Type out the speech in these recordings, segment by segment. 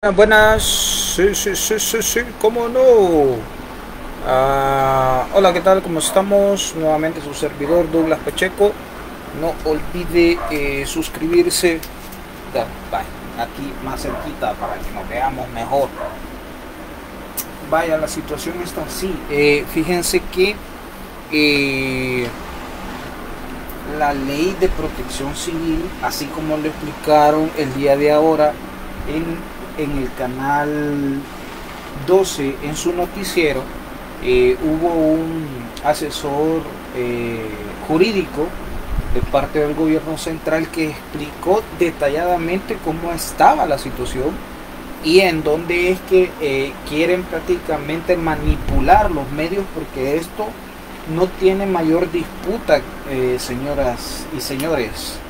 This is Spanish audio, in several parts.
Buenas, sí, cómo no. Hola, ¿qué tal? ¿Cómo estamos? Nuevamente su servidor Douglas Pacheco. No olvide suscribirse. Aquí más cerquita para que nos veamos mejor. Vaya, la situación está así. Fíjense que la ley de protección civil, así como lo explicaron el día de ahora en el canal 12 en su noticiero, hubo un asesor jurídico de parte del gobierno central que explicó detalladamente cómo estaba la situación y en dónde es que quieren prácticamente manipular los medios, porque esto no tiene mayor disputa, señoras y señores.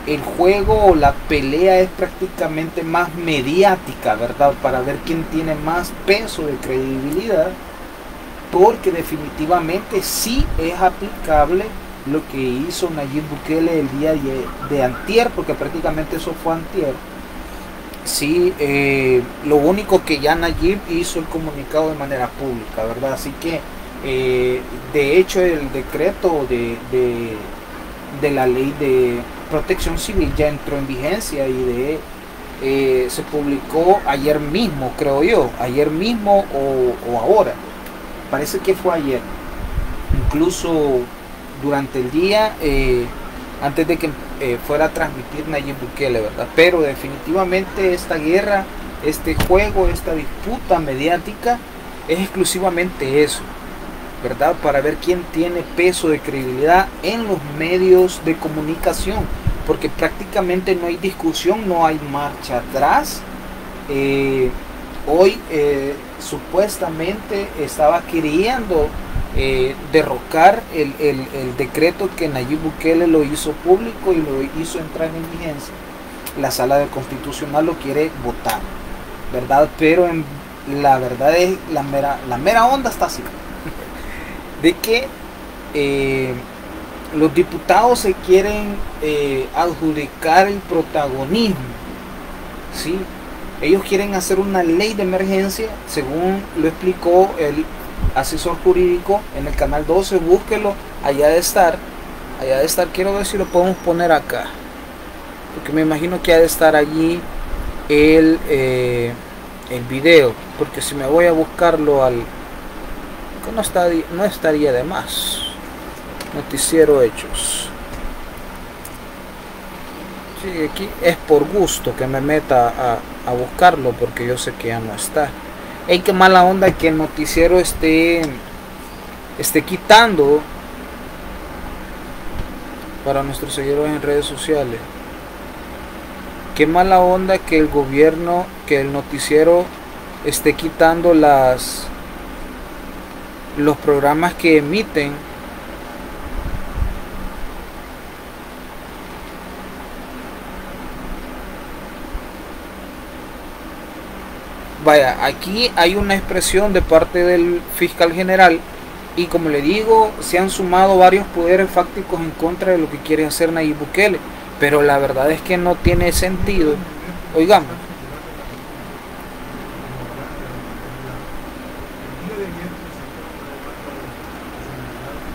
El juego o la pelea es prácticamente más mediática, ¿verdad? Para ver quién tiene más peso de credibilidad, porque definitivamente sí es aplicable lo que hizo Nayib Bukele el día de antier, porque prácticamente eso fue antier. Sí, lo único que ya Nayib hizo el comunicado de manera pública, ¿verdad? Así que de hecho el decreto de la ley de protección civil ya entró en vigencia y se publicó ayer mismo, creo yo, ayer mismo o ahora, parece que fue ayer, incluso durante el día, antes de que fuera a transmitir Nayib Bukele, ¿verdad? Pero definitivamente esta guerra, este juego, esta disputa mediática es exclusivamente eso, ¿verdad? Para ver quién tiene peso de credibilidad en los medios de comunicación, porque prácticamente no hay discusión, no hay marcha atrás. Hoy supuestamente estaba queriendo derrocar el decreto que Nayib Bukele lo hizo público y lo hizo entrar en vigencia. La sala de constitucional lo quiere votar, ¿verdad? Pero la verdad es la mera onda está así, de que los diputados se quieren adjudicar el protagonismo, ¿sí? Ellos quieren hacer una ley de emergencia, según lo explicó el asesor jurídico en el canal 12, búsquelo, allá de estar, quiero ver si lo podemos poner acá, porque me imagino que ha de estar allí el video, porque si me voy a buscarlo no estaría de más. Noticiero Hechos. Sí, aquí es por gusto que me meta a buscarlo, porque yo sé que ya no está. Ey, qué mala onda que el noticiero esté quitando para nuestros seguidores en redes sociales. Qué mala onda que el gobierno, que el noticiero esté quitando los programas que emiten. Vaya, aquí hay una expresión de parte del fiscal general y, como le digo, se han sumado varios poderes fácticos en contra de lo que quiere hacer Nayib Bukele, pero la verdad es que no tiene sentido. Oigamos.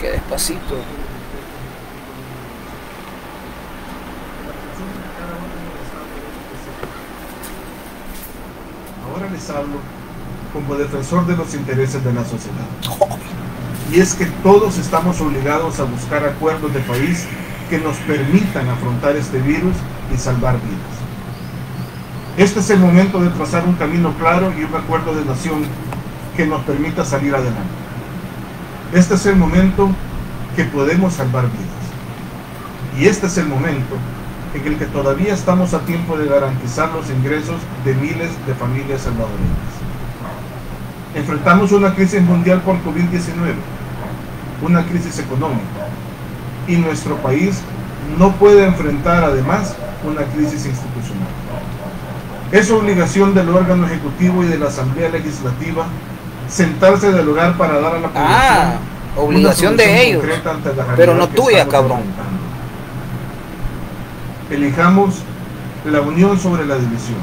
Que despacito. Ahora les hablo como defensor de los intereses de la sociedad. Y es que todos estamos obligados a buscar acuerdos de país que nos permitan afrontar este virus y salvar vidas. Este es el momento de trazar un camino claro y un acuerdo de nación que nos permita salir adelante. Este es el momento que podemos salvar vidas. Y este es el momento en el que todavía estamos a tiempo de garantizar los ingresos de miles de familias salvadoreñas. Enfrentamos una crisis mundial por COVID-19, una crisis económica, y nuestro país no puede enfrentar además una crisis institucional. Es obligación del órgano ejecutivo y de la Asamblea Legislativa sentarse del lugar para dar a la población obligación de ellos, pero no tuya, cabrón. Elijamos la unión sobre la división.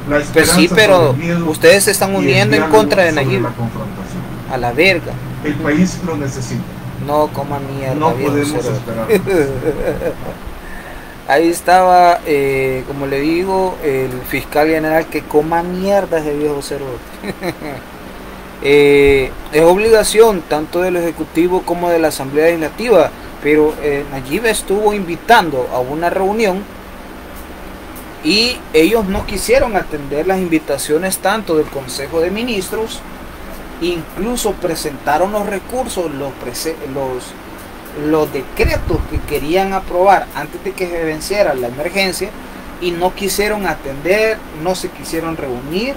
La Pues esperanza sí, pero sobre el miedo ustedes se están y el uniendo en diálogo contra de sobre Nayib. la confrontación. A la verga. El país lo necesita. No coma mierda. No viejo podemos cerote. esperar. Ahí estaba, como le digo, el fiscal general que coma mierda ese viejo cerote. Es obligación tanto del Ejecutivo como de la Asamblea Legislativa, pero Nayib estuvo invitando a una reunión y ellos no quisieron atender las invitaciones tanto del Consejo de Ministros, incluso presentaron los recursos, los decretos que querían aprobar antes de que se venciera la emergencia, y no quisieron atender, no se quisieron reunir,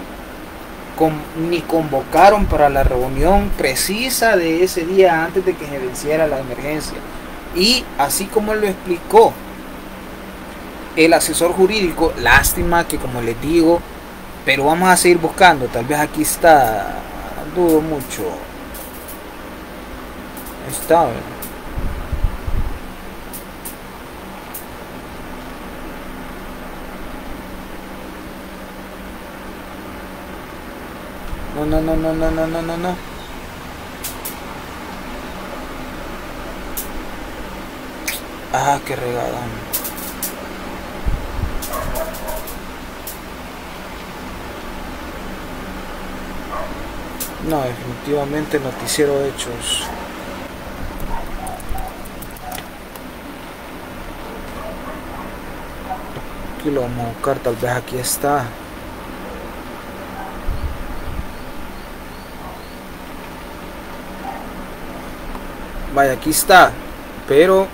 ni convocaron para la reunión precisa de ese día antes de que se venciera la emergencia. Y así como lo explicó el asesor jurídico, lástima que, como les digo, pero vamos a seguir buscando, tal vez aquí está, dudo mucho, está, ¿verdad? No. Ah, qué regadón. No, definitivamente Noticiero Hechos. Aquí lo vamos a buscar, tal vez aquí está. Vaya, aquí está, pero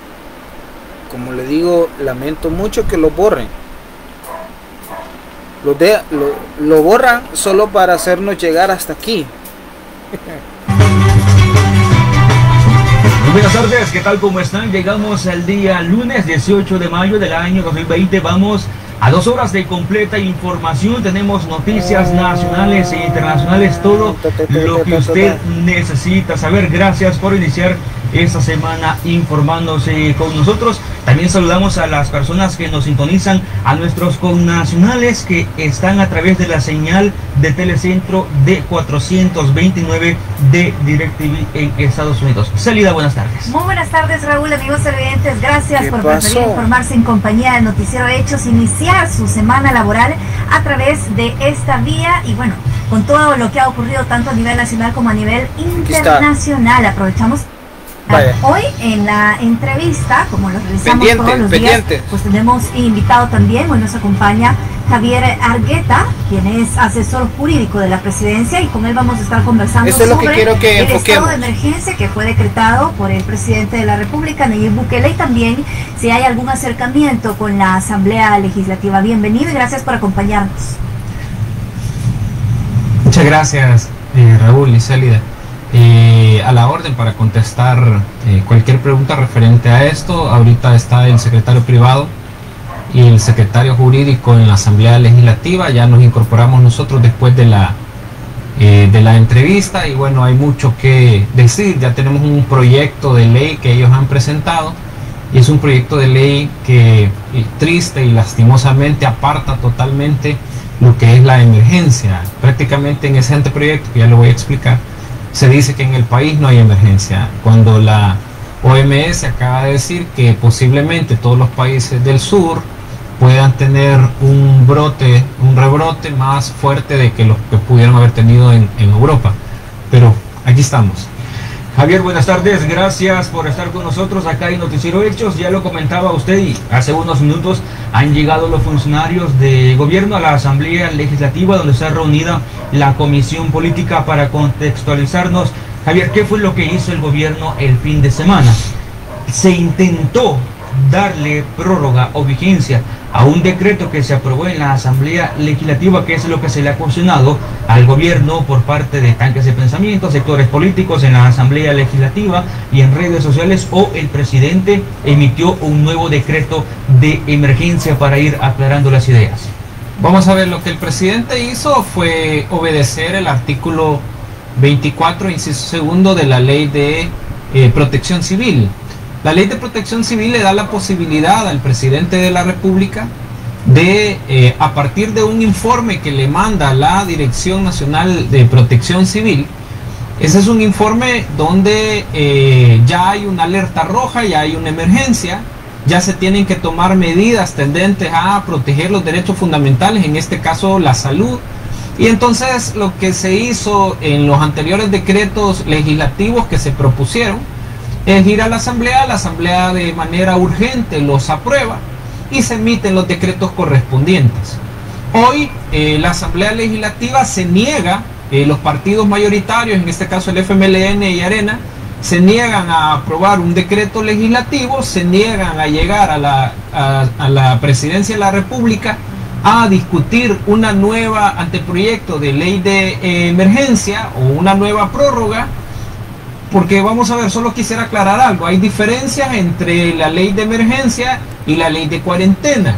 como le digo, lamento mucho que lo borren. Lo borran solo para hacernos llegar hasta aquí. Muy buenas tardes, ¿qué tal? ¿Cómo están? Llegamos al día lunes 18 de mayo del año 2020. Vamos a 2 horas de completa información. Tenemos noticias nacionales e internacionales, todo lo que usted necesita saber. Gracias por iniciar esta semana informándose con nosotros. También saludamos a las personas que nos sintonizan, a nuestros connacionales que están a través de la señal de Telecentro D429 de DirecTV en Estados Unidos. Celida, buenas tardes. Muy buenas tardes, Raúl, amigos televidentes. Gracias por preferir pasó? informarse en compañía de Noticiero Hechos, iniciar su semana laboral a través de esta vía y bueno, con todo lo que ha ocurrido tanto a nivel nacional como a nivel internacional. Aprovechamos. Vaya. Hoy en la entrevista, como lo realizamos todos los días, pues tenemos invitado también, hoy nos acompaña Javier Argueta, quien es asesor jurídico de la presidencia, y con él vamos a estar conversando sobre el estado de emergencia que fue decretado por el presidente de la República, Nayib Bukele, y también si hay algún acercamiento con la Asamblea Legislativa. Bienvenido y gracias por acompañarnos. Muchas gracias, Raúl y Célida. A la orden para contestar cualquier pregunta referente a esto. Ahorita está el secretario privado y el secretario jurídico en la Asamblea Legislativa. Ya nos incorporamos nosotros después de la entrevista y bueno, hay mucho que decir. Ya tenemos un proyecto de ley que ellos han presentado y es un proyecto de ley que triste y lastimosamente aparta totalmente lo que es la emergencia. Prácticamente en ese anteproyecto, que ya lo voy a explicar, se dice que en el país no hay emergencia, cuando la OMS acaba de decir que posiblemente todos los países del sur puedan tener un rebrote más fuerte de que los que pudieron haber tenido en Europa. Pero aquí estamos. Javier, buenas tardes, gracias por estar con nosotros acá en Noticiero Hechos. Ya lo comentaba usted y hace unos minutos han llegado los funcionarios de gobierno a la Asamblea Legislativa, donde se ha reunida la Comisión Política para contextualizarnos. Javier, ¿qué fue lo que hizo el gobierno el fin de semana? Se intentó darle prórroga o vigencia a un decreto que se aprobó en la Asamblea Legislativa, que es lo que se le ha cuestionado al gobierno por parte de tanques de pensamiento, sectores políticos en la Asamblea Legislativa y en redes sociales, o el presidente emitió un nuevo decreto de emergencia para ir aclarando las ideas. Vamos a ver, lo que el presidente hizo fue obedecer el artículo 24, inciso segundo de la Ley de Protección Civil. La Ley de Protección Civil le da la posibilidad al presidente de la República de, a partir de un informe que le manda la Dirección Nacional de Protección Civil. Ese es un informe donde ya hay una alerta roja, ya hay una emergencia, ya se tienen que tomar medidas tendentes a proteger los derechos fundamentales, en este caso la salud. Y entonces lo que se hizo en los anteriores decretos legislativos que se propusieron es ir a la asamblea de manera urgente los aprueba y se emiten los decretos correspondientes. Hoy la Asamblea Legislativa se niega, los partidos mayoritarios, en este caso el FMLN y Arena, se niegan a aprobar un decreto legislativo, se niegan a llegar a la Presidencia de la República a discutir una nueva anteproyecto de ley de emergencia o una nueva prórroga, porque vamos a ver, solo quisiera aclarar algo, hay diferencias entre la ley de emergencia y la ley de cuarentena.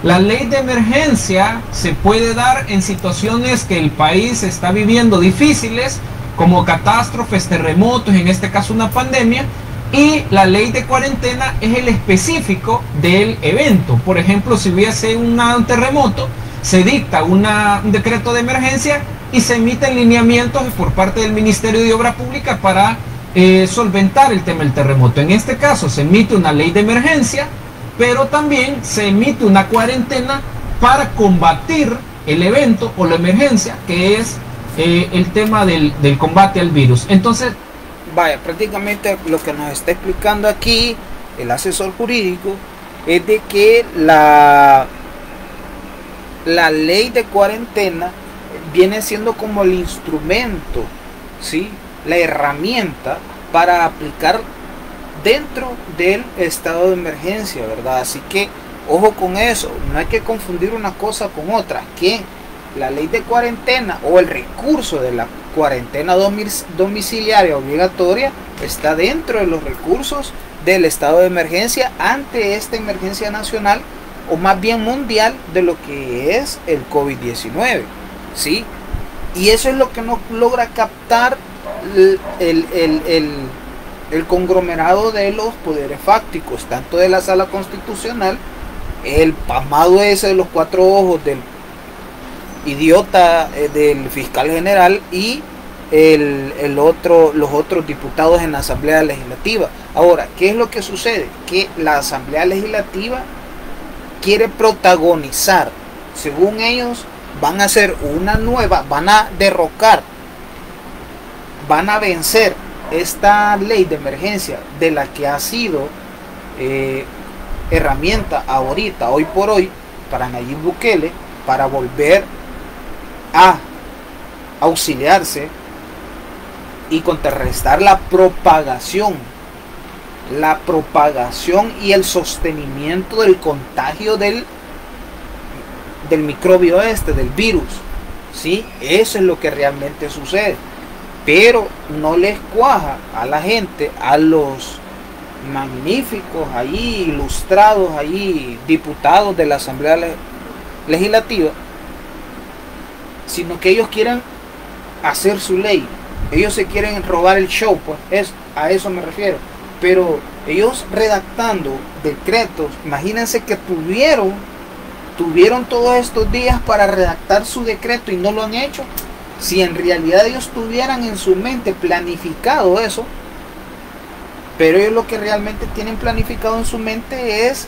La ley de emergencia se puede dar en situaciones que el país está viviendo difíciles, como catástrofes, terremotos, en este caso una pandemia, y la ley de cuarentena es el específico del evento. Por ejemplo, si hubiese un terremoto, se dicta un decreto de emergencia y se emiten lineamientos por parte del Ministerio de Obra Pública para solventar el tema del terremoto. En este caso se emite una ley de emergencia, pero también se emite una cuarentena para combatir el evento o la emergencia, que es el tema del combate al virus. Entonces, vaya, prácticamente lo que nos está explicando aquí el asesor jurídico es de que la ley de cuarentena viene siendo como el instrumento, ¿sí?, la herramienta para aplicar dentro del estado de emergencia, ¿verdad? Así que ojo con eso, no hay que confundir una cosa con otra, que la ley de cuarentena o el recurso de la cuarentena domiciliaria obligatoria está dentro de los recursos del estado de emergencia ante esta emergencia nacional o más bien mundial de lo que es el COVID-19, ¿sí? Y eso es lo que no logra captar el conglomerado de los poderes fácticos, tanto de la Sala Constitucional, el pasmado ese de los 4 ojos del idiota del fiscal general y los otros diputados en la Asamblea Legislativa. Ahora, ¿qué es lo que sucede? Que la Asamblea Legislativa quiere protagonizar, según ellos, van a hacer una nueva, van a derrocar, van a vencer esta ley de emergencia de la que ha sido herramienta ahorita, hoy por hoy, para Nayib Bukele, para volver a auxiliarse y contrarrestar la propagación y el sostenimiento del contagio del microbio del virus, ¿sí? Eso es lo que realmente sucede, pero no les cuaja a la gente, a los magníficos ahí, ilustrados ahí, diputados de la Asamblea Legislativa, sino que ellos quieren hacer su ley, ellos se quieren robar el show, pues a eso me refiero. Pero ellos redactando decretos, imagínense que tuvieron todos estos días para redactar su decreto y no lo han hecho. Si en realidad ellos tuvieran en su mente planificado eso, pero ellos lo que realmente tienen planificado en su mente es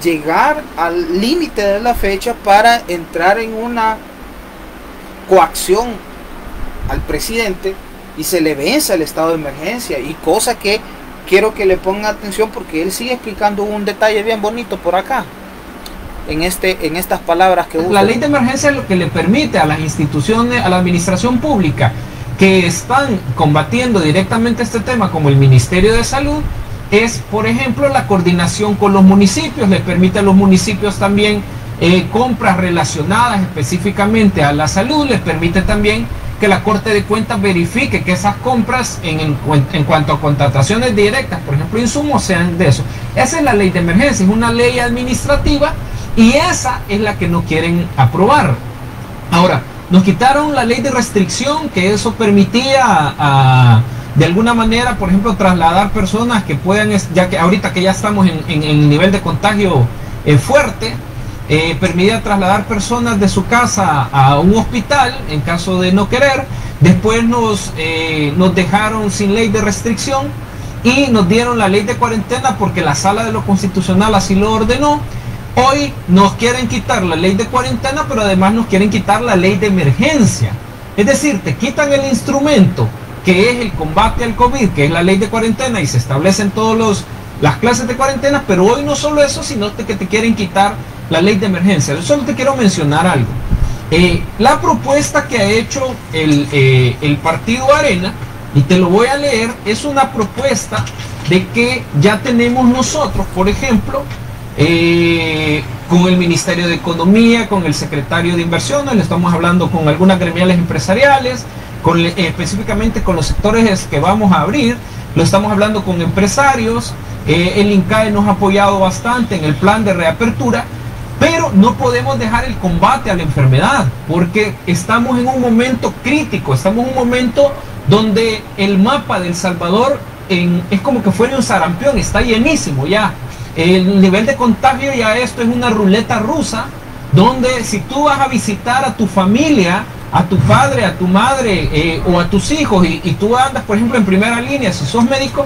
llegar al límite de la fecha para entrar en una coacción al presidente y se le vence el estado de emergencia, y cosa que quiero que le pongan atención porque él sigue explicando un detalle bien bonito por acá en estas palabras que usa. La ley de emergencia es lo que le permite a las instituciones, a la administración pública que están combatiendo directamente este tema, como el Ministerio de Salud, es, por ejemplo, la coordinación con los municipios. Le permite a los municipios también compras relacionadas específicamente a la salud. Les permite también que la Corte de Cuentas verifique que esas compras en cuanto a contrataciones directas, por ejemplo insumos, sean de eso. Esa es la ley de emergencia, es una ley administrativa y esa es la que no quieren aprobar. Ahora, nos quitaron la ley de restricción, que eso permitía de alguna manera, por ejemplo, trasladar personas que puedan, ya que ahorita que ya estamos en nivel de contagio fuerte, permitía trasladar personas de su casa a un hospital en caso de no querer. Después nos dejaron sin ley de restricción y nos dieron la ley de cuarentena porque la Sala de lo Constitucional así lo ordenó. Hoy nos quieren quitar la ley de cuarentena, pero además nos quieren quitar la ley de emergencia. Es decir, te quitan el instrumento que es el combate al COVID, que es la ley de cuarentena, y se establecen todas las clases de cuarentena, pero hoy no solo eso, sino que te quieren quitar la ley de emergencia. Yo solo te quiero mencionar algo. La propuesta que ha hecho el partido Arena, y te lo voy a leer, es una propuesta de que ya tenemos nosotros, por ejemplo, con el Ministerio de Economía, con el Secretario de Inversiones, le estamos hablando con algunas gremiales empresariales, específicamente con los sectores que vamos a abrir, lo estamos hablando con empresarios, el INCAE nos ha apoyado bastante en el plan de reapertura, pero no podemos dejar el combate a la enfermedad, porque estamos en un momento crítico, estamos en un momento donde el mapa de El Salvador es como que fuera un sarampión, está llenísimo ya. El nivel de contagio ya esto es una ruleta rusa, donde si tú vas a visitar a tu familia, a tu padre, a tu madre o a tus hijos y tú andas, por ejemplo, en primera línea, si sos médico,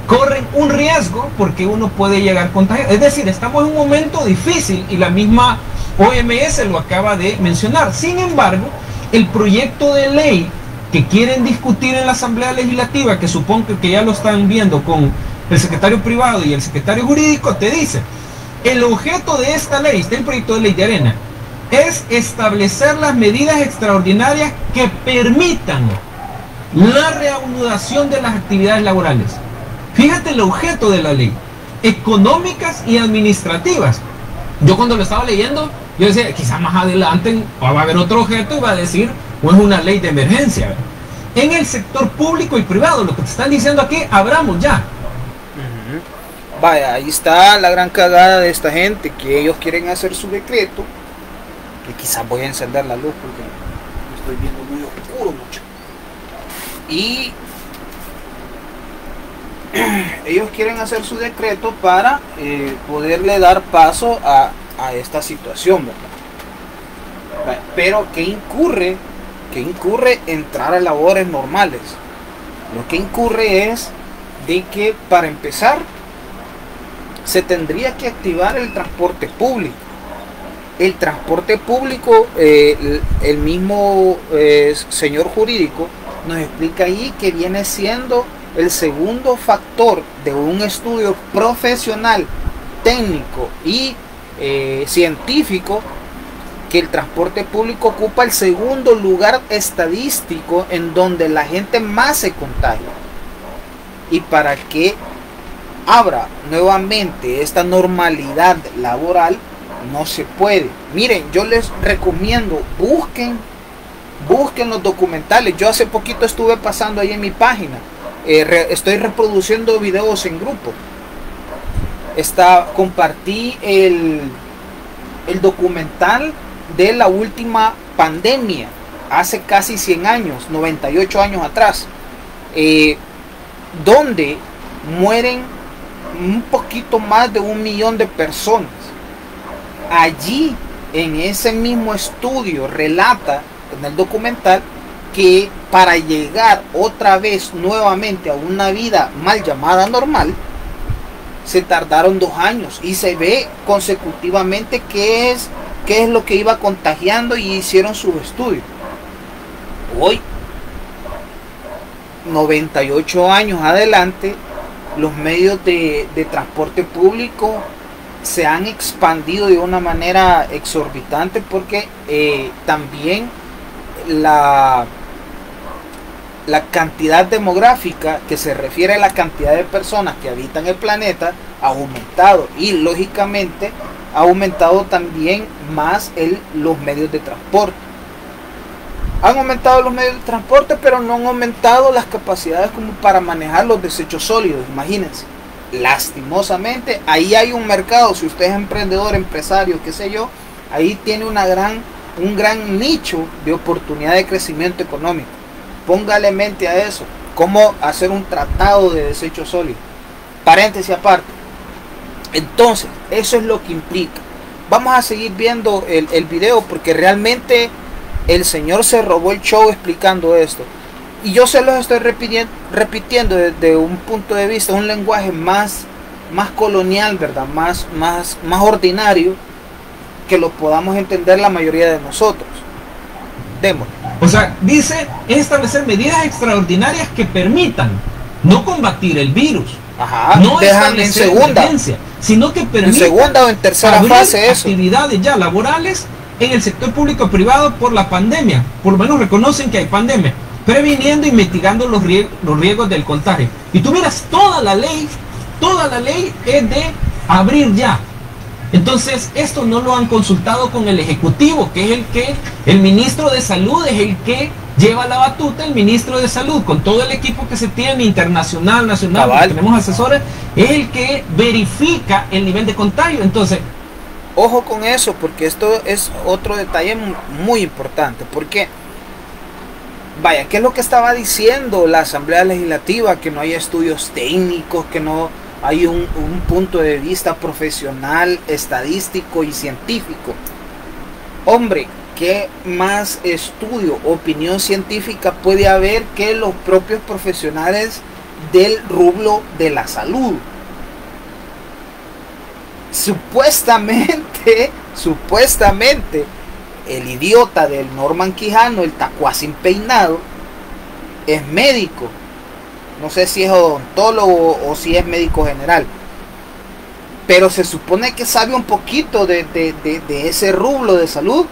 corren un riesgo porque uno puede llegar contagiado. Es decir, estamos en un momento difícil y la misma OMS lo acaba de mencionar. Sin embargo, el proyecto de ley que quieren discutir en la Asamblea Legislativa, que supongo que ya lo están viendo con el secretario privado y el secretario jurídico, te dice, el objeto de esta ley, este proyecto de ley de Arena, es establecer las medidas extraordinarias que permitan la reanudación de las actividades laborales. Fíjate el objeto de la ley, económicas y administrativas. Yo cuando lo estaba leyendo, yo decía, quizás más adelante va a haber otro objeto y va a decir, o es una ley de emergencia, ¿verdad? En el sector público y privado, lo que te están diciendo aquí, abramos ya. Vaya, ahí está la gran cagada de esta gente, que ellos quieren hacer su decreto, que quizás voy a encender la luz porque me estoy viendo muy oscuro mucho. Y ellos quieren hacer su decreto para poderle dar paso a esta situación, ¿verdad? Pero que incurre entrar a labores normales. Lo que incurre es de que, para empezar, se tendría que activar el transporte público. El transporte público, el mismo señor jurídico nos explica ahí que viene siendo el segundo factor de un estudio profesional, técnico y científico, que el transporte público ocupa el segundo lugar estadístico en donde la gente más se contagia. Y para que abra nuevamente esta normalidad laboral, no se puede. Miren, yo les recomiendo, busquen los documentales. Yo hace poquito estuve pasando ahí en mi página, estoy reproduciendo videos en grupo. Compartí el documental de la última pandemia, hace casi 100 años, 98 años atrás, donde mueren un poquito más de 1 millón de personas. Allí, en ese mismo estudio, relata en el documental que para llegar otra vez nuevamente a una vida mal llamada normal, se tardaron 2 años, y se ve consecutivamente qué es lo que iba contagiando, y hicieron sus estudios. Hoy, 98 años adelante, los medios de transporte público se han expandido de una manera exorbitante, porque también la cantidad demográfica, que se refiere a la cantidad de personas que habitan el planeta, ha aumentado, y lógicamente ha aumentado también más los medios de transporte. Han aumentado los medios de transporte, pero no han aumentado las capacidades como para manejar los desechos sólidos. Imagínense, lastimosamente, ahí hay un mercado. Si usted es emprendedor, empresario, qué sé yo, ahí tiene un gran nicho de oportunidad de crecimiento económico. Póngale mente a eso. Cómo hacer un tratado de desechos sólidos. Paréntesis aparte. Entonces, eso es lo que implica. vamos a seguir viendo el video porque realmente el señor se robó el show explicando esto. Y yo se los estoy repitiendo desde un punto de vista, un lenguaje más colonial, ¿verdad? Más ordinario, que lo podamos entender la mayoría de nosotros. Démosle. O sea, dice establecer medidas extraordinarias que permitan no combatir el virus. Ajá, no dejan en segunda, sino que permitan en segunda o en tercera fase eso. Actividades ya laborales en el sector público privado por la pandemia. Por lo menos reconocen que hay pandemia, previniendo y mitigando los riesgos del contagio. Y tú miras toda la ley es de abrir ya. Entonces esto no lo han consultado con el Ejecutivo, que es el ministro de Salud es el que lleva la batuta. El ministro de Salud, con todo el equipo que se tiene internacional, nacional, tenemos asesores, es el que verifica el nivel de contagio. Entonces, ojo con eso, porque esto es otro detalle muy importante. Porque, vaya, ¿qué es lo que estaba diciendo la Asamblea Legislativa? Que no hay estudios técnicos, que no hay un punto de vista profesional, estadístico y científico. Hombre, ¿qué más estudio, opinión científica puede haber que los propios profesionales del rubro de la salud? Supuestamente, el idiota del Norman Quijano, el tacuacín peinado, es médico. No sé si es odontólogo o si es médico general, pero se supone que sabe un poquito de ese rubro de salud.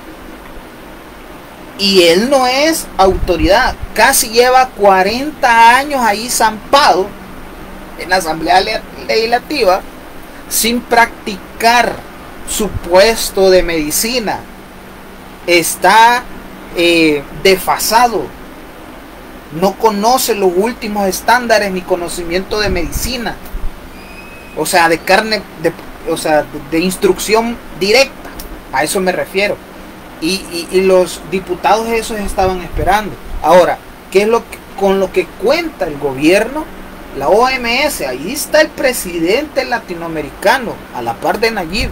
Y él no es autoridad. Casi lleva 40 años ahí zampado en la Asamblea Legislativa sin practicar su puesto de medicina. Está desfasado. No conoce los últimos estándares ni conocimiento de medicina. O sea, de instrucción directa. A eso me refiero. Y los diputados esos estaban esperando. Ahora, ¿qué es con lo que cuenta el gobierno? La OMS, ahí está el presidente latinoamericano, a la par de Nayib,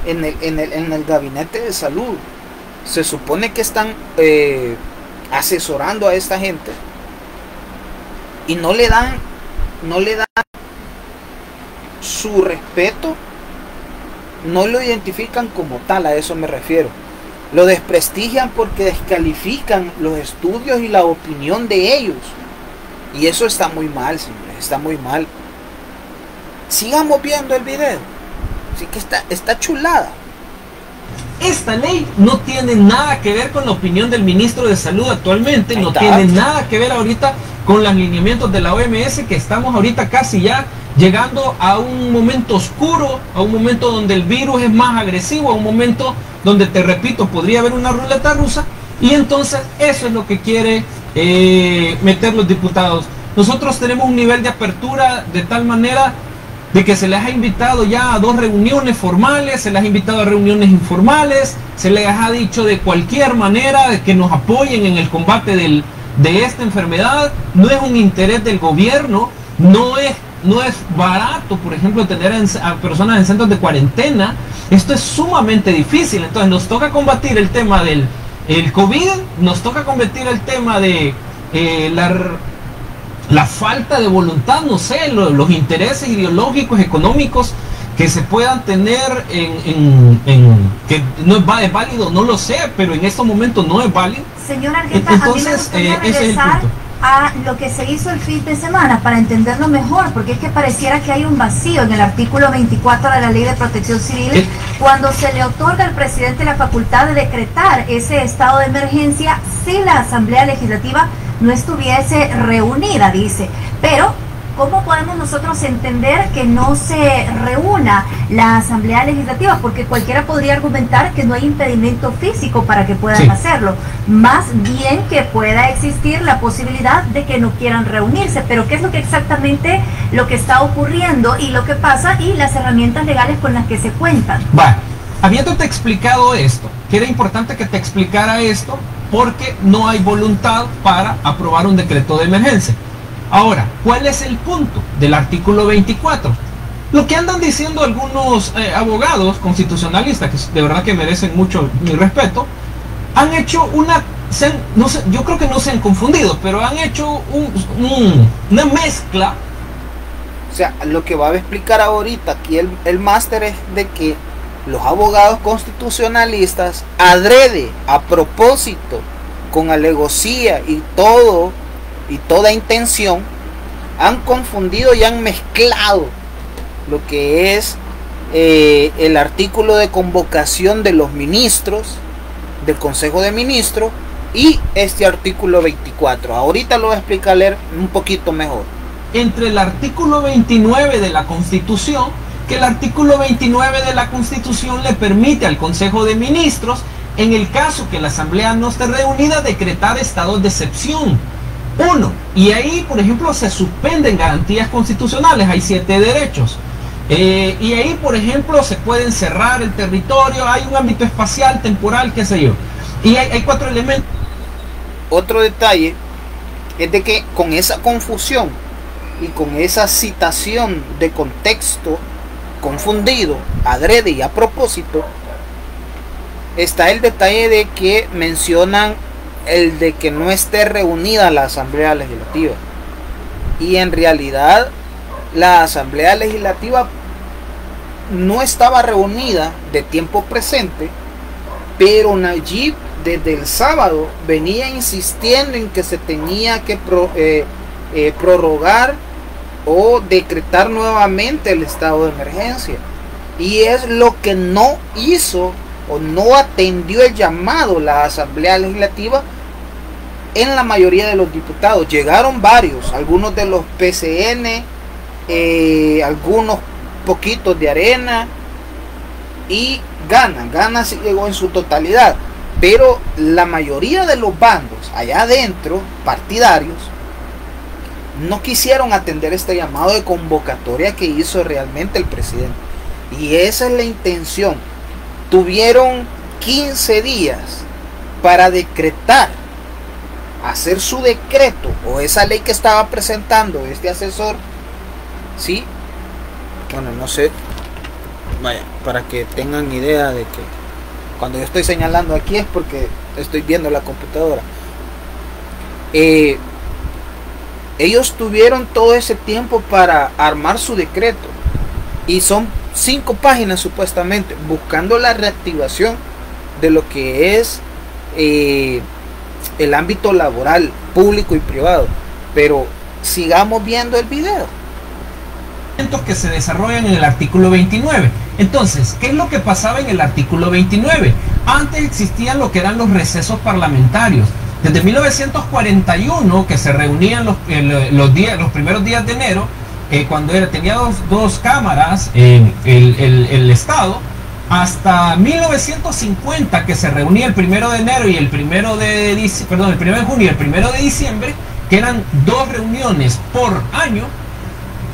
en el gabinete de salud. Se supone que están asesorando a esta gente y no le dan su respeto, no lo identifican como tal. A eso me refiero. Lo desprestigian porque descalifican los estudios y la opinión de ellos. Y eso está muy mal, señores, está muy mal. Sigamos viendo el video. Así que está chulada. Esta ley no tiene nada que ver con la opinión del ministro de Salud actualmente, no tiene nada que ver ahorita con los lineamientos de la OMS, que estamos ahorita casi ya llegando a un momento oscuro, a un momento donde el virus es más agresivo, a un momento donde, te repito, podría haber una ruleta rusa. Y entonces eso es lo que quiere meter los diputados. Nosotros tenemos un nivel de apertura de tal manera de que se les ha invitado ya a 2 reuniones formales, se les ha invitado a reuniones informales, se les ha dicho de cualquier manera de que nos apoyen en el combate de esta enfermedad. No es un interés del gobierno, no es barato, por ejemplo, tener a personas en centros de cuarentena. Esto es sumamente difícil. Entonces nos toca combatir el tema del COVID, nos toca combatir el tema de la falta de voluntad, no sé, los intereses ideológicos, económicos que se puedan tener que no es válido, no lo sé, pero en estos momentos no es válido. Señor Argueta, entonces, a mí me gustaría regresar a lo que se hizo el fin de semana para entenderlo mejor, porque es que pareciera que hay un vacío en el artículo 24 de la Ley de Protección Civil, cuando se le otorga al presidente la facultad de decretar ese estado de emergencia si la Asamblea Legislativa no estuviese reunida, dice. Pero ¿cómo podemos nosotros entender que no se reúna la Asamblea Legislativa? Porque cualquiera podría argumentar que no hay impedimento físico para que puedan hacerlo. Más bien que pueda existir la posibilidad de que no quieran reunirse. Pero ¿qué es lo que exactamente lo que está ocurriendo y lo que pasa y las herramientas legales con las que se cuentan? Bueno, habiéndote explicado esto, que era importante que te explicara esto, porque no hay voluntad para aprobar un decreto de emergencia. Ahora, ¿cuál es el punto del artículo 24? Lo que andan diciendo algunos abogados constitucionalistas, que de verdad que merecen mucho mi respeto, han hecho no sé, yo creo que no se han confundido, pero han hecho una mezcla. O sea, lo que va a explicar ahorita aquí el máster es de que los abogados constitucionalistas, adrede, a propósito, con alevosía y toda intención, han confundido y han mezclado lo que es el artículo de convocación de los ministros del Consejo de Ministros y este artículo 24. Ahorita lo voy a explicar un poquito mejor. Entre el artículo 29 de la Constitución, que el artículo 29 de la Constitución le permite al Consejo de Ministros, en el caso que la Asamblea no esté reunida, decretar estados de excepción. 1. Y ahí, por ejemplo, se suspenden garantías constitucionales, hay 7 derechos. Y ahí, por ejemplo, se pueden cerrar el territorio, hay un ámbito espacial, temporal, qué sé yo. Y hay 4 elementos. Otro detalle es de que con esa confusión y con esa citación de contexto confundido, adrede y a propósito, está el detalle de que mencionan el de que no esté reunida la Asamblea Legislativa. Y en realidad la Asamblea Legislativa no estaba reunida de tiempo presente, pero Nayib desde el sábado venía insistiendo en que se tenía que prorrogar o decretar nuevamente el estado de emergencia, y es lo que no hizo o no atendió el llamado la Asamblea Legislativa en la mayoría de los diputados. Llegaron varios, algunos de los PCN, algunos poquitos de Arena, y Gana sí llegó en su totalidad, pero la mayoría de los bandos allá adentro, partidarios, no quisieron atender este llamado de convocatoria que hizo realmente el presidente. Y esa es la intención. Tuvieron 15 días para decretar, hacer su decreto o esa ley que estaba presentando este asesor, ¿sí? Bueno, no sé, vaya, para que tengan idea de que cuando yo estoy señalando aquí es porque estoy viendo la computadora. Ellos tuvieron todo ese tiempo para armar su decreto, y son 5 páginas supuestamente, buscando la reactivación de lo que es el ámbito laboral, público y privado. Pero sigamos viendo el video. Que se desarrollan en el artículo 29. Entonces, ¿qué es lo que pasaba en el artículo 29? Antes existían lo que eran los recesos parlamentarios. Desde 1941, que se reunían los primeros días de enero, cuando tenía dos cámaras el Estado, hasta 1950, que se reunía el 1 de enero y el 1 de junio y el 1 de diciembre, que eran 2 reuniones por año.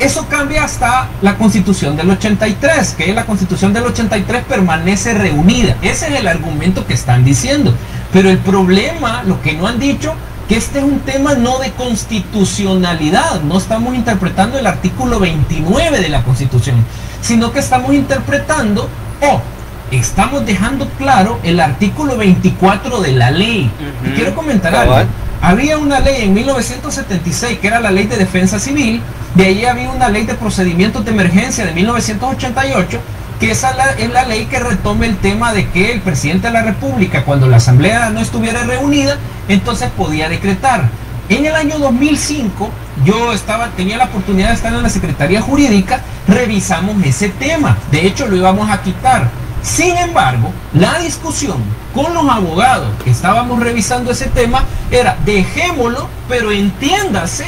Eso cambia hasta la Constitución del 83, que la Constitución del 83 permanece reunida. Ese es el argumento que están diciendo. Pero el problema, lo que no han dicho, que este es un tema no de constitucionalidad. No estamos interpretando el artículo 29 de la Constitución, sino que estamos interpretando, estamos dejando claro el artículo 24 de la ley. Y quiero comentar algo. Había una ley en 1976 que era la Ley de Defensa Civil. De ahí había una Ley de Procedimientos de Emergencia de 1988, que esa es la ley que retoma el tema de que el presidente de la República, cuando la Asamblea no estuviera reunida, entonces podía decretar. En el año 2005, yo tenía la oportunidad de estar en la Secretaría Jurídica, revisamos ese tema. De hecho, lo íbamos a quitar. Sin embargo, la discusión con los abogados que estábamos revisando ese tema era: dejémoslo, pero entiéndase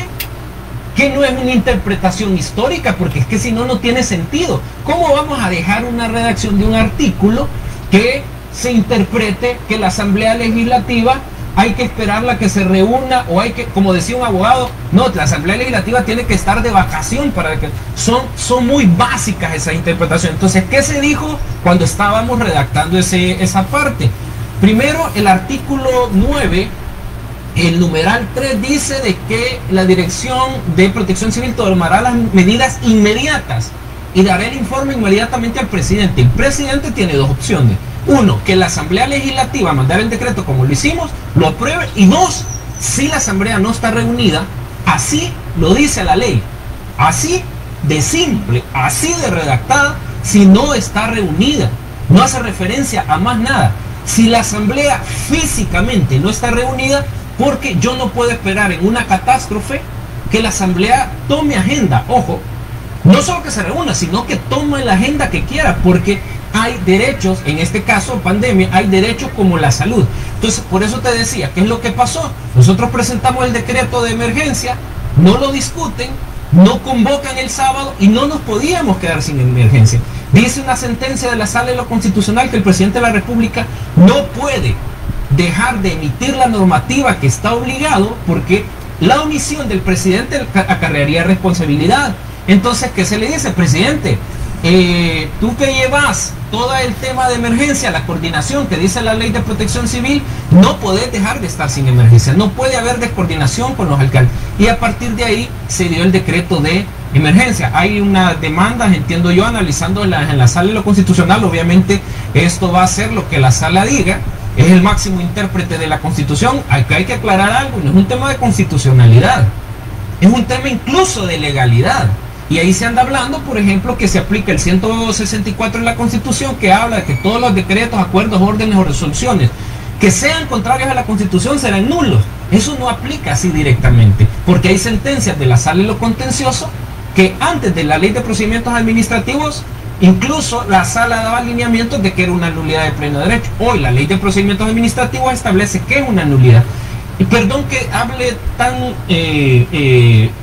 que no es una interpretación histórica, porque es que si no, no tiene sentido. ¿Cómo vamos a dejar una redacción de un artículo que se interprete que la Asamblea Legislativa hay que esperarla que se reúna, o hay que, como decía un abogado, no, la Asamblea Legislativa tiene que estar de vacación para que... Son muy básicas esas interpretaciones. Entonces, ¿qué se dijo cuando estábamos redactando esa parte? Primero, el artículo 9, el numeral 3, dice de que la Dirección de Protección Civil tomará las medidas inmediatas y daré el informe inmediatamente al presidente. El presidente tiene dos opciones. Uno, que la Asamblea Legislativa mandar el decreto como lo hicimos, lo apruebe. Y dos, si la Asamblea no está reunida, así lo dice la ley. Así de simple, así de redactada, si no está reunida. No hace referencia a más nada. Si la Asamblea físicamente no está reunida, porque yo no puedo esperar en una catástrofe que la Asamblea tome agenda. Ojo, no solo que se reúna, sino que tome la agenda que quiera, porque hay derechos, en este caso pandemia, hay derechos como la salud. Entonces, por eso te decía, ¿qué es lo que pasó? Nosotros presentamos el decreto de emergencia, no lo discuten, no convocan el sábado y no nos podíamos quedar sin emergencia. Dice una sentencia de la Sala de lo Constitucional que el presidente de la República no puede dejar de emitir la normativa que está obligado, porque la omisión del presidente acarrearía responsabilidad. Entonces, ¿qué se le dice, presidente? Tú que llevas todo el tema de emergencia, la coordinación que dice la ley de protección civil, no podés dejar de estar sin emergencia, no puede haber descoordinación con los alcaldes. Y a partir de ahí se dio el decreto de emergencia. Hay unas demandas, entiendo yo, analizando en la Sala de lo Constitucional. Obviamente esto va a ser lo que la Sala diga, es el máximo intérprete de la Constitución. Acá hay que aclarar algo, no es un tema de constitucionalidad, es un tema incluso de legalidad. Y ahí se anda hablando, por ejemplo, que se aplica el 164 de la Constitución, que habla de que todos los decretos, acuerdos, órdenes o resoluciones que sean contrarios a la Constitución serán nulos. Eso no aplica así directamente, porque hay sentencias de la Sala de lo Contencioso que antes de la Ley de Procedimientos Administrativos, incluso la Sala daba alineamientos de que era una nulidad de pleno derecho. Hoy la Ley de Procedimientos Administrativos establece que es una nulidad. Y perdón que hable tan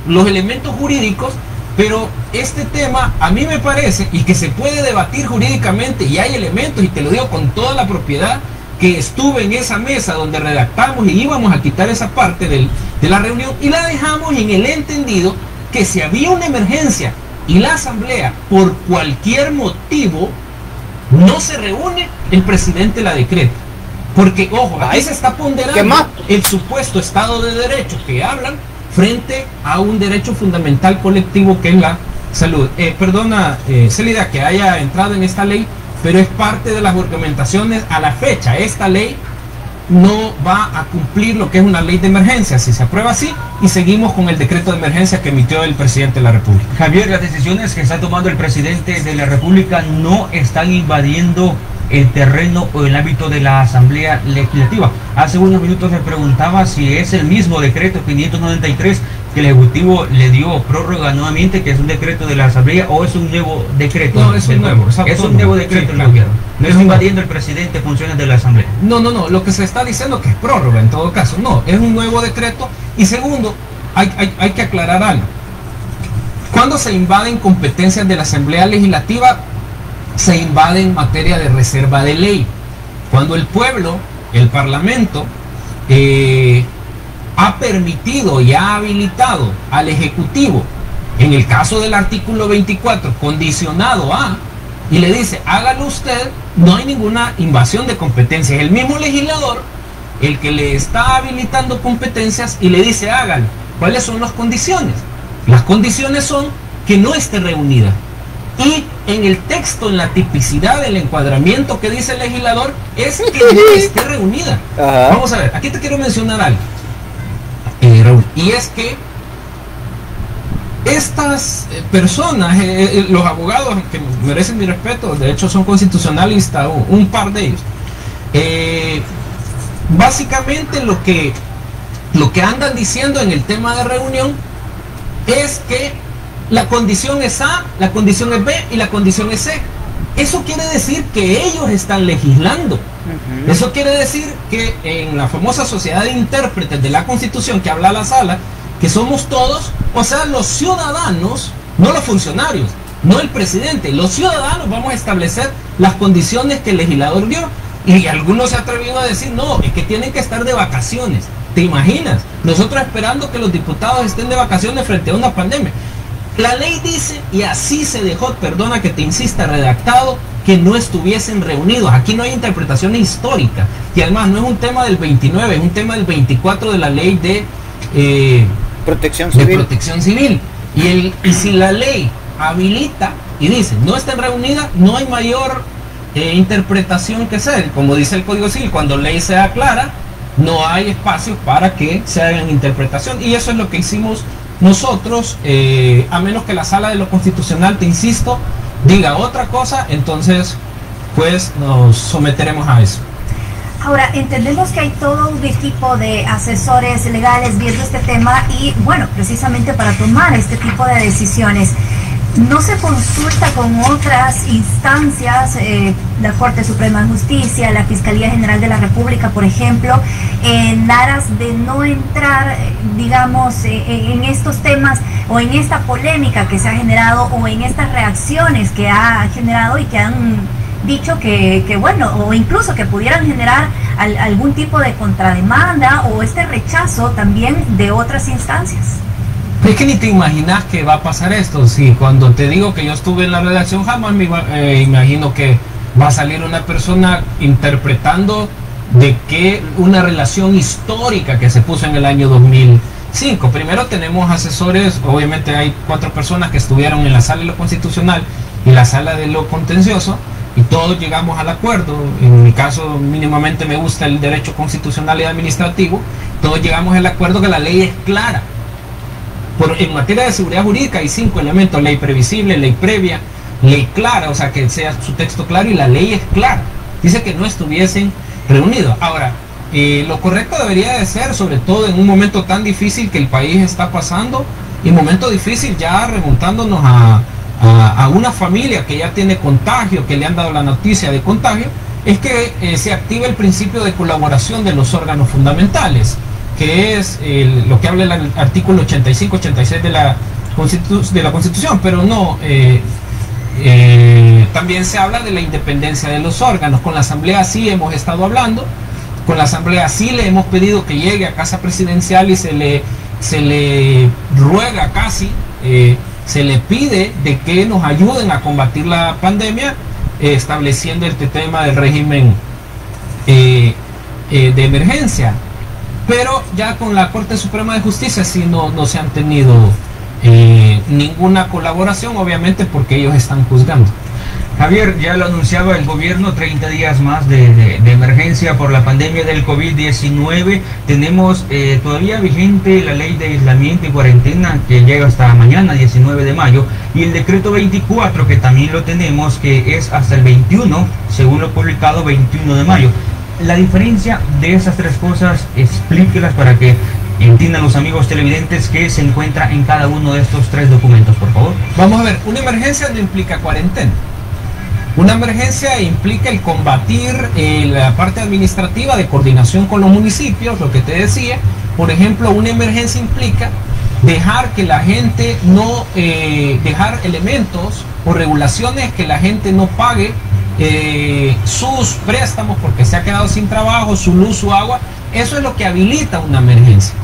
los elementos jurídicos, pero este tema a mí me parece, y que se puede debatir jurídicamente, y hay elementos, y te lo digo con toda la propiedad, que estuve en esa mesa donde redactamos y íbamos a quitar esa parte de la reunión, y la dejamos en el entendido que si había una emergencia y la Asamblea por cualquier motivo no se reúne, el presidente la decreta. Porque, ojo, ahí se está ponderando el supuesto Estado de Derecho que hablan frente a un derecho fundamental colectivo que es la salud. Perdona, Celida, que haya entrado en esta ley, pero es parte de las argumentaciones. A la fecha, esta ley no va a cumplir lo que es una ley de emergencia, si se aprueba así, y seguimos con el decreto de emergencia que emitió el presidente de la República. Javier, las decisiones que está tomando el presidente de la República no están invadiendo el terreno o el ámbito de la Asamblea Legislativa. Hace unos minutos me preguntaba si es el mismo decreto 593 que el Ejecutivo le dio prórroga nuevamente, que es un decreto de la Asamblea, o es un nuevo decreto. No, es un nuevo. Es un nuevo decreto del gobierno. No es invadiendo el presidente funciones de la Asamblea. No, lo que se está diciendo que es prórroga en todo caso. No, es un nuevo decreto. Y segundo, hay que aclarar algo. Cuando se invaden competencias de la Asamblea Legislativa, se invade en materia de reserva de ley. Cuando el pueblo, el Parlamento, ha permitido y ha habilitado al Ejecutivo, en el caso del artículo 24, condicionado a, y le dice, hágalo usted, no hay ninguna invasión de competencias. Es el mismo legislador el que le está habilitando competencias y le dice, hágalo. ¿Cuáles son las condiciones? Las condiciones son que no esté reunida. Y en el texto, en la tipicidad del encuadramiento que dice el legislador, es que no esté reunida. Ajá. Vamos a ver, aquí te quiero mencionar algo, Raúl, y es que estas personas, los abogados que merecen mi respeto, de hecho son constitucionalistas, un par de ellos, básicamente lo que andan diciendo en el tema de reunión es que la condición es A, la condición es B y la condición es C. Eso quiere decir que ellos están legislando. Eso quiere decir que en la famosa sociedad de intérpretes de la Constitución que habla la Sala, que somos todos, o sea, los ciudadanos, no los funcionarios, no el presidente, los ciudadanos vamos a establecer las condiciones que el legislador dio. Y algunos se atrevido a decir, no, es que tienen que estar de vacaciones. ¿Te imaginas? Nosotros esperando que los diputados estén de vacaciones frente a una pandemia. La ley dice, y así se dejó, perdona que te insista, redactado, que no estuviesen reunidos. Aquí no hay interpretación histórica. Y además no es un tema del 29, es un tema del 24 de la ley de protección civil. Y si la ley habilita y dice, no estén reunidas, no hay mayor interpretación que hacer. Como dice el Código Civil, cuando ley sea clara, no hay espacio para que se hagan interpretación, y eso es lo que hicimos nosotros, a menos que la Sala de lo Constitucional, te insisto, diga otra cosa, entonces pues nos someteremos a eso. Ahora, entendemos que hay todo un equipo de asesores legales viendo este tema y, bueno, precisamente para tomar este tipo de decisiones, ¿no se consulta con otras instancias, la Corte Suprema de Justicia, la Fiscalía General de la República, por ejemplo, en aras de no entrar, digamos, en estos temas o en esta polémica que se ha generado o en estas reacciones que ha generado y que han dicho que bueno, o incluso que pudieran generar algún tipo de contrademanda o este rechazo también de otras instancias? Es que ni te imaginas que va a pasar esto. Si cuando te digo que yo estuve en la redacción, jamás me imagino que va a salir una persona interpretando de que una relación histórica que se puso en el año 2005. Primero tenemos asesores, obviamente hay 4 personas que estuvieron en la Sala de lo Constitucional y la Sala de lo Contencioso, y todos llegamos al acuerdo. En mi caso, mínimamente me gusta el derecho constitucional y administrativo. Todos llegamos al acuerdo que la ley es clara. En materia de seguridad jurídica hay 5 elementos: ley previsible, ley previa, ley clara, o sea que sea su texto claro, y la ley es clara. Dice que no estuviesen reunidos. Ahora, lo correcto debería de ser, sobre todo en un momento tan difícil que el país está pasando, y momento difícil ya remontándonos a una familia que ya tiene contagio, que le han dado la noticia de contagio, es que se active el principio de colaboración de los órganos fundamentales, que es lo que habla el artículo 85-86 de la Constitución, pero no, también se habla de la independencia de los órganos. Con la Asamblea sí hemos estado hablando, con la Asamblea sí le hemos pedido que llegue a Casa Presidencial y se le ruega casi, se le pide de que nos ayuden a combatir la pandemia, estableciendo este tema del régimen de emergencia. Pero ya con la Corte Suprema de Justicia sí no se han tenido ninguna colaboración, obviamente porque ellos están juzgando. Javier, ya lo anunciaba el gobierno, 30 días más de emergencia por la pandemia del COVID-19. Tenemos todavía vigente la ley de aislamiento y cuarentena que llega hasta mañana, 19 de mayo, y el decreto 24, que también lo tenemos, que es hasta el 21, según lo publicado, 21 de mayo. La diferencia de esas 3 cosas, explíquelas para que entiendan los amigos televidentes que se encuentra en cada uno de estos 3 documentos, por favor. Vamos a ver, una emergencia no implica cuarentena. Una emergencia implica el combatir la parte administrativa de coordinación con los municipios, lo que te decía. Por ejemplo, una emergencia implica dejar que la gente no, dejar elementos o regulaciones que la gente no pague sus préstamos porque se ha quedado sin trabajo, su luz, su agua. Eso es lo que habilita una emergencia.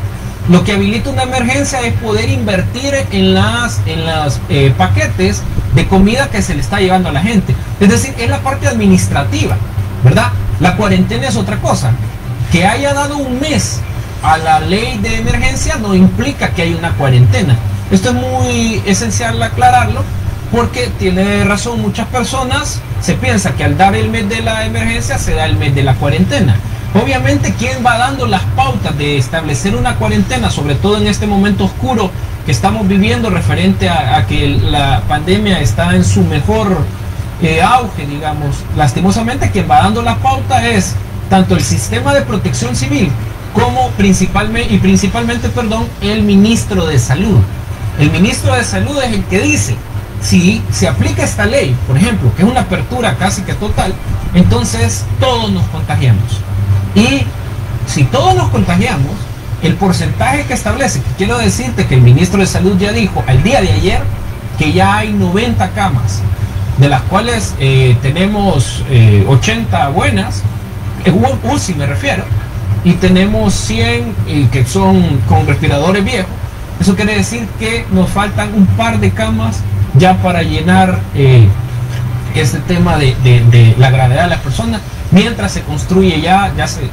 Lo que habilita una emergencia es poder invertir en las paquetes de comida que se le está llevando a la gente. Es decir, es la parte administrativa, ¿verdad? La cuarentena es otra cosa. Que haya dado un mes a la ley de emergencia no implica que haya una cuarentena. Esto es muy esencial aclararlo, porque tiene razón muchas personas, se piensa que al dar el mes de la emergencia se da el mes de la cuarentena. Obviamente, ¿quién va dando las pautas de establecer una cuarentena, sobre todo en este momento oscuro que estamos viviendo referente a que la pandemia está en su mejor auge, digamos? Lastimosamente, quien va dando la pauta es tanto el sistema de protección civil como principalmente el ministro de Salud. El ministro de Salud es el que dice: si se aplica esta ley, por ejemplo, que es una apertura casi que total, entonces todos nos contagiamos. Y si todos nos contagiamos, el porcentaje que establece, que quiero decirte que el ministro de Salud ya dijo al día de ayer que ya hay 90 camas, de las cuales tenemos 80 buenas, UCI me refiero, y tenemos 100 que son con respiradores viejos. Eso quiere decir que nos faltan un par de camas ya para llenar este tema de la gravedad de las personas, mientras se construye ya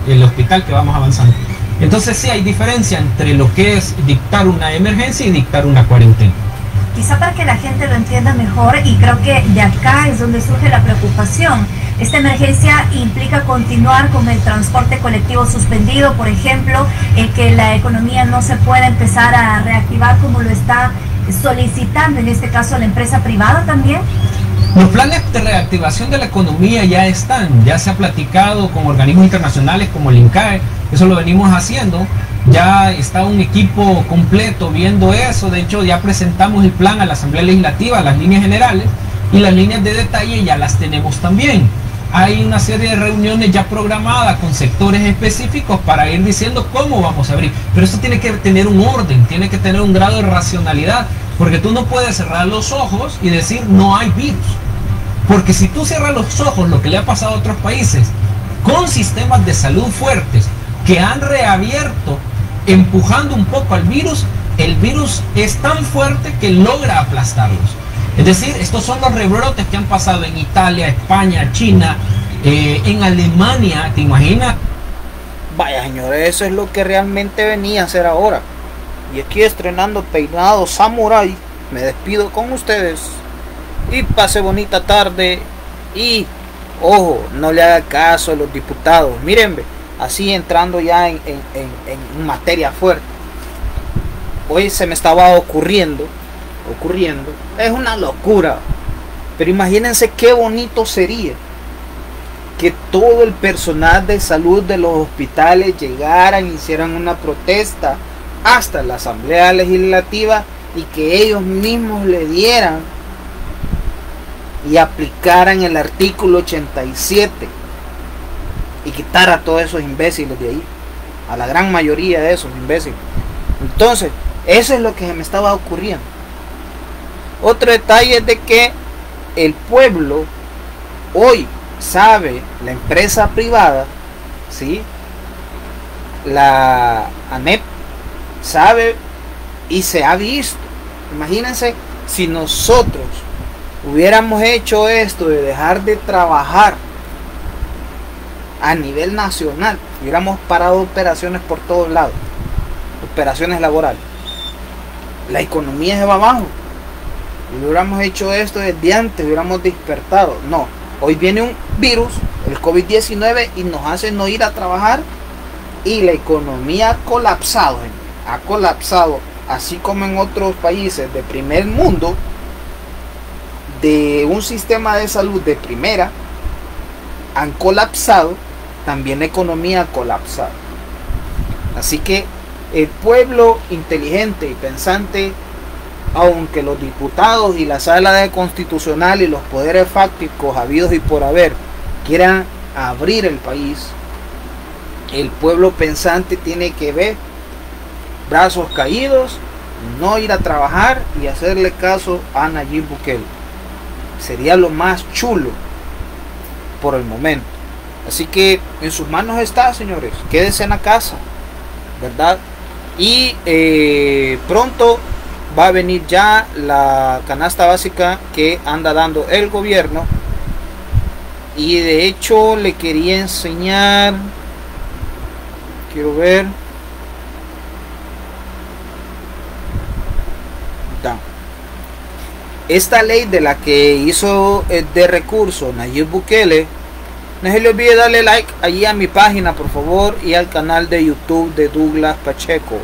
el hospital que vamos avanzando. Entonces sí hay diferencia entre lo que es dictar una emergencia y dictar una cuarentena. quizá para que la gente lo entienda mejor, y creo que de acá es donde surge la preocupación. Esta emergencia implica continuar con el transporte colectivo suspendido, por ejemplo, el que la economía no se pueda empezar a reactivar como lo está solicitando en este caso la empresa privada también. Los planes de reactivación de la economía ya están, ya se ha platicado con organismos internacionales como el INCAE, eso lo venimos haciendo, ya está un equipo completo viendo eso. De hecho ya presentamos el plan a la Asamblea Legislativa, las líneas generales, y las líneas de detalle ya las tenemos también. Hay una serie de reuniones ya programadas con sectores específicos para ir diciendo cómo vamos a abrir, pero esto tiene que tener un orden, tiene que tener un grado de racionalidad, porque tú no puedes cerrar los ojos y decir no hay virus, porque si tú cierras los ojos, lo que le ha pasado a otros países con sistemas de salud fuertes que han reabierto empujando un poco al virus, el virus es tan fuerte que logra aplastarlos. Es decir, estos son los rebrotes que han pasado en Italia, España, China, en Alemania, ¿te imaginas? Vaya, señores, eso es lo que realmente venía a hacer ahora. Y aquí estrenando peinado samurai, me despido con ustedes. Y pase bonita tarde. Y, ojo, no le haga caso a los diputados. Miren, así entrando ya en materia fuerte. Hoy se me estaba ocurriendo, es una locura, pero imagínense qué bonito sería que todo el personal de salud de los hospitales llegaran, hicieran una protesta hasta la Asamblea Legislativa y que ellos mismos le dieran y aplicaran el artículo 87 y quitar a todos esos imbéciles de ahí, a la gran mayoría de esos imbéciles. Entonces, eso es lo que se me estaba ocurriendo. Otro detalle es de que el pueblo hoy sabe, la empresa privada, ¿sí? La ANEP sabe y se ha visto. Imagínense si nosotros hubiéramos hecho esto de dejar de trabajar a nivel nacional, hubiéramos parado operaciones por todos lados, operaciones laborales, la economía se va abajo. Si hubiéramos hecho esto desde antes, hubiéramos despertado. No, hoy viene un virus, el COVID-19, y nos hace no ir a trabajar, y la economía ha colapsado, así como en otros países de primer mundo, de un sistema de salud de primera, han colapsado, también la economía ha colapsado. Así que el pueblo inteligente y pensante, aunque los diputados y la sala constitucional y los poderes fácticos habidos y por haber quieran abrir el país, el pueblo pensante tiene que ver brazos caídos, no ir a trabajar y hacerle caso a Nayib Bukele. Sería lo más chulo por el momento. Así que en sus manos está, señores, quédense en la casa, ¿verdad? Y pronto va a venir ya la canasta básica que anda dando el gobierno. Y de hecho le quería enseñar, quiero ver, esta ley de la que hizo de recurso Nayib Bukele. No se le olvide darle like allí a mi página, por favor, y al canal de YouTube de Douglas Pacheco.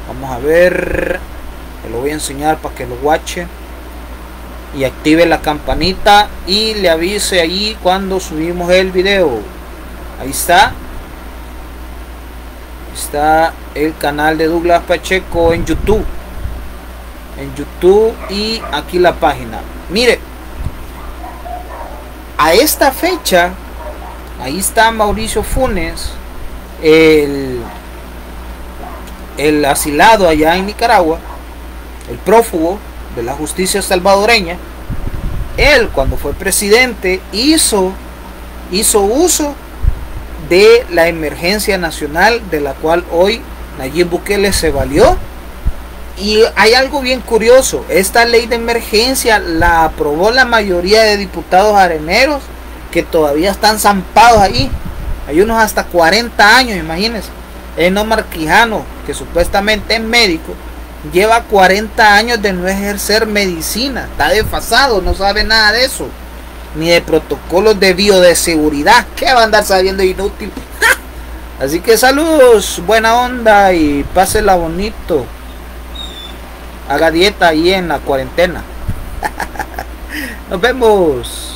Vamos a ver, te lo voy a enseñar para que lo watche y active la campanita y le avise ahí cuando subimos el video. Ahí está el canal de Douglas Pacheco en YouTube, y aquí la página. Mire, a esta fecha ahí está Mauricio Funes, el asilado allá en Nicaragua, el prófugo de la justicia salvadoreña. Él, cuando fue presidente, hizo uso de la emergencia nacional, de la cual hoy Nayib Bukele se valió. Y hay algo bien curioso: esta ley de emergencia la aprobó la mayoría de diputados areneros que todavía están zampados ahí. Hay unos hasta 40 años, imagínense. Omar Quijano, que supuestamente es médico, Lleva 40 años de no ejercer medicina. Está desfasado, no sabe nada de eso. Ni de protocolos de bioseguridad. ¿Qué va a andar sabiendo inútil? Así que saludos, buena onda y pásela bonito. Haga dieta ahí en la cuarentena. Nos vemos.